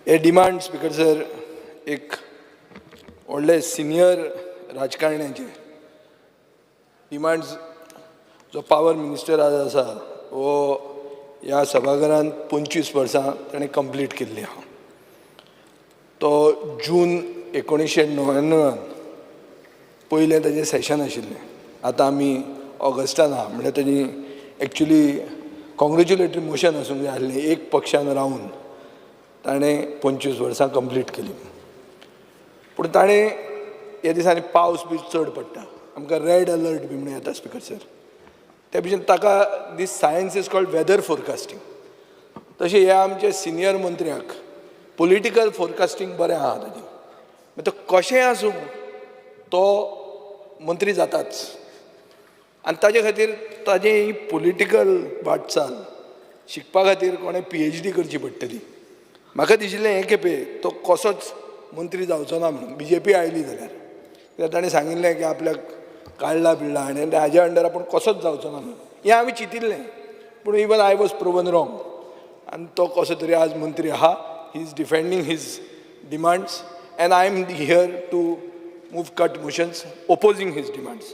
हे demand speaker sir एक व्हडले सिनियर राजकारण्याचे डिमांड्स जो पावर मिनिस्टर आज आसा वो ह्या सभाघरांत 25 वर्सां ताणें कंप्लीट केल्ली आहा. तो जून 1999 पयलें ताजें सेशन आशिल्लें. आतां आमी ऑगस्टान आहा म्हणजे ताजी एक्चुली कॉंग्रेच्युलेटरी मोशन आसूंक जाय आसलें. एक पक्षान रावन ताणें 25 वर्सां कंप्लीट केली. पूण ताणें ह्या दिसांनी पावस बी चड पडटा, आमकां रेड अलर्ट बी म्हणून येता स्पीकर सर. त्या भशेन ताका दीस सायन्स इज कॉल्ड वेदर फोरकास्टींग. तशें ह्या आमच्या सिनियर मंत्र्याक पॉलिटिकल फोरकास्टींग बरें आहा ताजें. तो कशें आसूं तो मंत्री जाताच आनी ताजे खातीर ताजें ही पॉलिटिकल वाटचाल शिकपा खातीर कोणें PhD करची पडटली. म्हाका दिशिल्लें हे खेपे तो कसोच मंत्री जावचो ना म्हणून BJP आयली जाल्यार. कित्याक ताणें सांगिल्लें की आपल्याक काडला बिडला आनी हाज्या अंडर आपूण कसोच जावचो ना म्हणून. हें हांवें चिंतिल्लें, पूण even I was proven wrong. आनी तो कसो तरी आज मंत्री आहा. He is defending his demands and I am here to move cut motions opposing his demands.